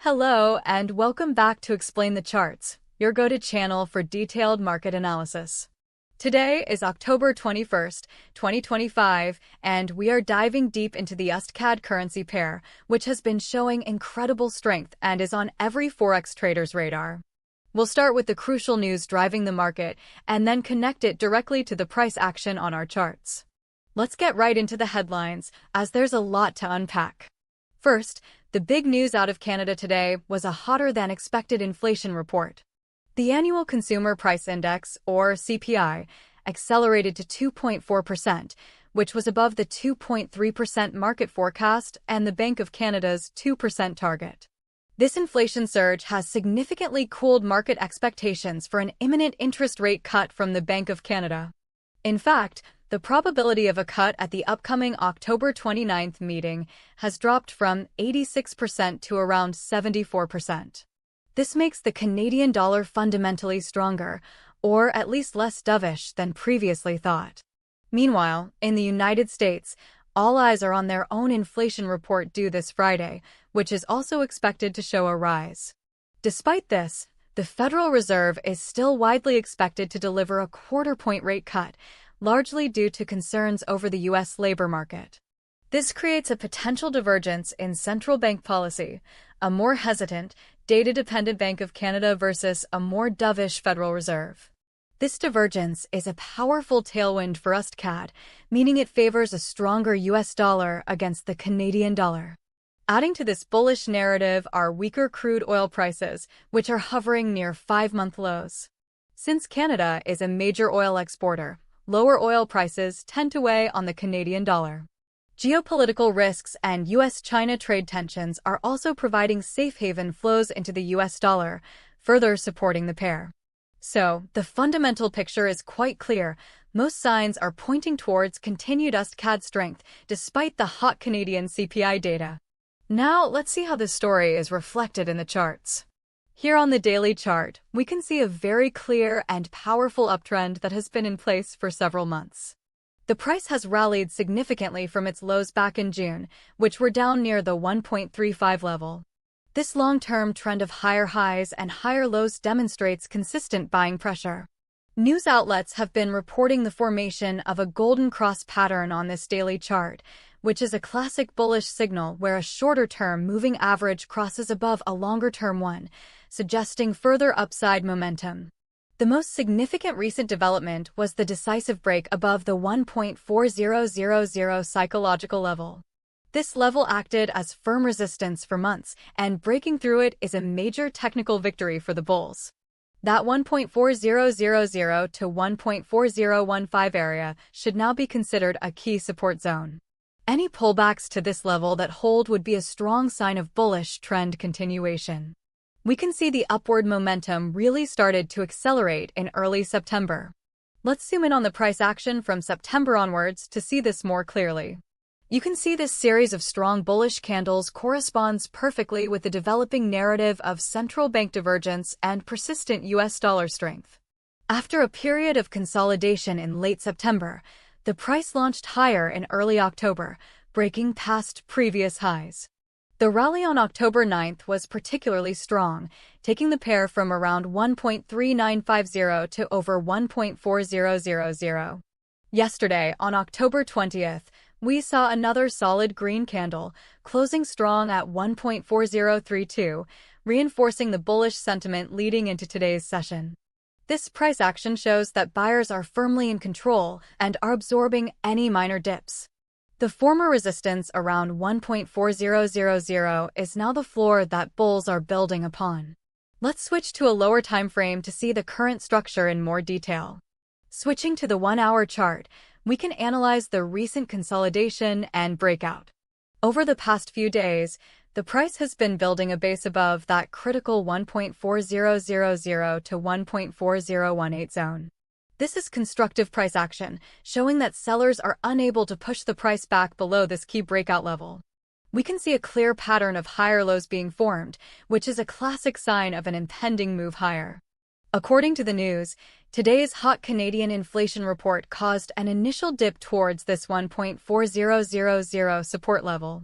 Hello and welcome back to Explain the Charts, your go-to channel for detailed market analysis. Today is October 21st, 2025, and we are diving deep into the USDCAD currency pair, which has been showing incredible strength and is on every Forex trader's radar. We'll start with the crucial news driving the market and then connect it directly to the price action on our charts. Let's get right into the headlines, as there's a lot to unpack. First, the big news out of Canada today was a hotter-than-expected inflation report. The Annual Consumer Price Index, or CPI, accelerated to 2.4%, which was above the 2.3% market forecast and the Bank of Canada's 2% target. This inflation surge has significantly cooled market expectations for an imminent interest rate cut from the Bank of Canada. In fact, the probability of a cut at the upcoming October 29th meeting has dropped from 86% to around 74%. This makes the Canadian dollar fundamentally stronger, or at least less dovish than previously thought. Meanwhile, in the United States, all eyes are on their own inflation report due this Friday, which is also expected to show a rise. Despite this, the Federal Reserve is still widely expected to deliver a quarter-point rate cut, largely due to concerns over the U.S. labor market. This creates a potential divergence in central bank policy, a more hesitant, data-dependent Bank of Canada versus a more dovish Federal Reserve. This divergence is a powerful tailwind for USDCAD, meaning it favors a stronger U.S. dollar against the Canadian dollar. Adding to this bullish narrative are weaker crude oil prices, which are hovering near 5-month lows. Since Canada is a major oil exporter, lower oil prices tend to weigh on the Canadian dollar. Geopolitical risks and U.S.-China trade tensions are also providing safe haven flows into the U.S. dollar, further supporting the pair. So, the fundamental picture is quite clear. Most signs are pointing towards continued USDCAD strength despite the hot Canadian CPI data. Now, let's see how this story is reflected in the charts. Here on the daily chart, we can see a very clear and powerful uptrend that has been in place for several months. The price has rallied significantly from its lows back in June, which were down near the 1.35 level. This long-term trend of higher highs and higher lows demonstrates consistent buying pressure. News outlets have been reporting the formation of a golden cross pattern on this daily chart, which is a classic bullish signal where a shorter-term moving average crosses above a longer-term one, suggesting further upside momentum. The most significant recent development was the decisive break above the 1.4000 psychological level. This level acted as firm resistance for months, and breaking through it is a major technical victory for the bulls. That 1.4000 to 1.4015 area should now be considered a key support zone. Any pullbacks to this level that hold would be a strong sign of bullish trend continuation. We can see the upward momentum really started to accelerate in early September. Let's zoom in on the price action from September onwards to see this more clearly. You can see this series of strong bullish candles corresponds perfectly with the developing narrative of central bank divergence and persistent U.S. dollar strength. After a period of consolidation in late September, the price launched higher in early October, breaking past previous highs. The rally on October 9th was particularly strong, taking the pair from around 1.3950 to over 1.4000. Yesterday, on October 20th, we saw another solid green candle, closing strong at 1.4032, reinforcing the bullish sentiment leading into today's session. This price action shows that buyers are firmly in control and are absorbing any minor dips. The former resistance around 1.4000 is now the floor that bulls are building upon. Let's switch to a lower time frame to see the current structure in more detail. Switching to the 1-hour chart, we can analyze the recent consolidation and breakout. Over the past few days, the price has been building a base above that critical 1.4000 to 1.4018 zone. This is constructive price action, showing that sellers are unable to push the price back below this key breakout level. We can see a clear pattern of higher lows being formed, which is a classic sign of an impending move higher. According to the news, today's hot Canadian inflation report caused an initial dip towards this 1.4000 support level.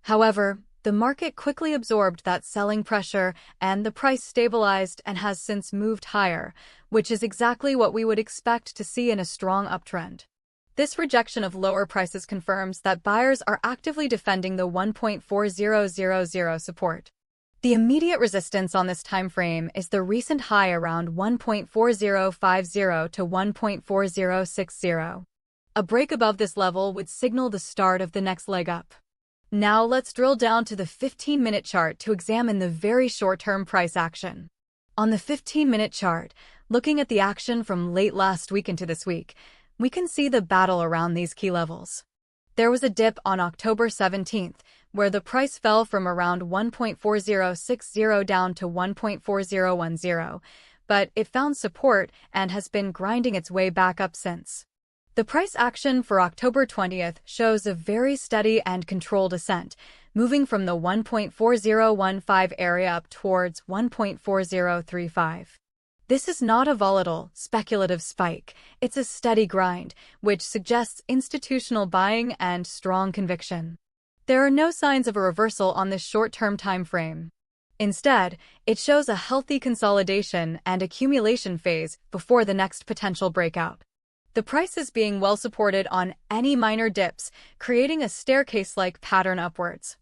However, the the market quickly absorbed that selling pressure and the price stabilized and has since moved higher, which is exactly what we would expect to see in a strong uptrend. This rejection of lower prices confirms that buyers are actively defending the 1.4000 support. The immediate resistance on this time frame is the recent high around 1.4050 to 1.4060. A break above this level would signal the start of the next leg up. Now let's drill down to the 15-minute chart to examine the very short-term price action. On the 15-minute chart, looking at the action from late last week into this week, we can see the battle around these key levels. There was a dip on October 17th, where the price fell from around 1.4060 down to 1.4010, but it found support and has been grinding its way back up since. The price action for October 20th shows a very steady and controlled ascent, moving from the 1.4015 area up towards 1.4035. This is not a volatile, speculative spike. It's a steady grind, which suggests institutional buying and strong conviction. There are no signs of a reversal on this short-term time frame. Instead, it shows a healthy consolidation and accumulation phase before the next potential breakout. The price is being well supported on any minor dips, creating a staircase-like pattern upwards.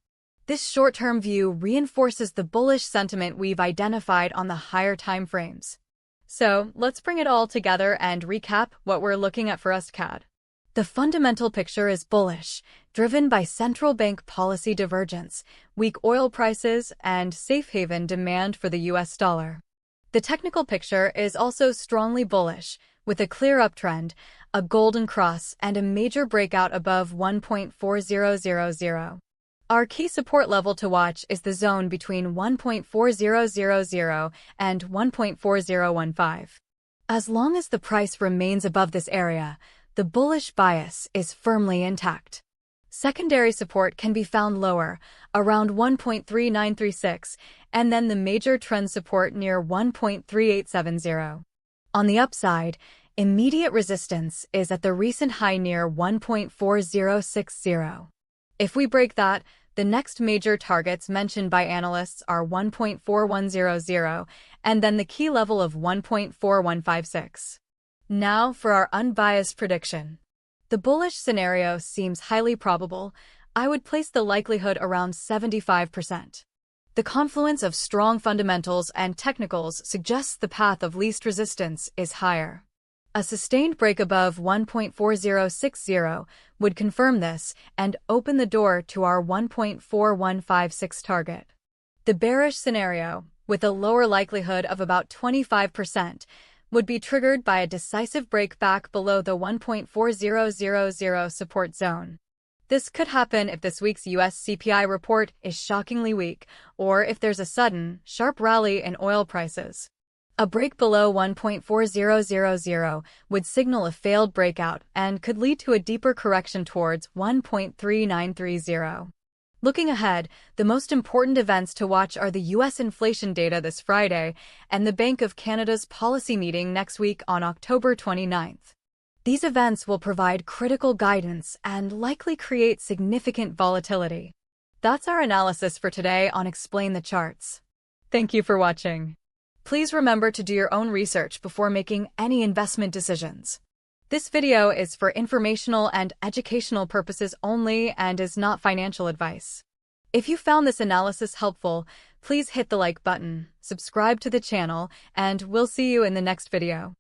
This short-term view reinforces the bullish sentiment we've identified on the higher time frames. So, let's bring it all together and recap what we're looking at for USDCAD. The fundamental picture is bullish, driven by central bank policy divergence, weak oil prices, and safe haven demand for the US dollar. The technical picture is also strongly bullish, with a clear uptrend, a golden cross, and a major breakout above 1.4000. Our key support level to watch is the zone between 1.4000 and 1.4015. As long as the price remains above this area, the bullish bias is firmly intact. Secondary support can be found lower, around 1.3936, and then the major trend support near 1.3870. On the upside, immediate resistance is at the recent high near 1.4060. If we break that, the next major targets mentioned by analysts are 1.4100 and then the key level of 1.4156. Now for our unbiased prediction. The bullish scenario seems highly probable. I would place the likelihood around 75%. The confluence of strong fundamentals and technicals suggests the path of least resistance is higher. A sustained break above 1.4060 would confirm this and open the door to our 1.4156 target. The bearish scenario, with a lower likelihood of about 25%, would be triggered by a decisive break back below the 1.4000 support zone. This could happen if this week's US CPI report is shockingly weak, or if there's a sudden, sharp rally in oil prices. A break below 1.4000 would signal a failed breakout and could lead to a deeper correction towards 1.3930. Looking ahead, the most important events to watch are the U.S. inflation data this Friday and the Bank of Canada's policy meeting next week on October 29th. These events will provide critical guidance and likely create significant volatility. That's our analysis for today on Explain the Charts. Thank you for watching. Please remember to do your own research before making any investment decisions. This video is for informational and educational purposes only and is not financial advice. If you found this analysis helpful, please hit the like button, subscribe to the channel, and we'll see you in the next video.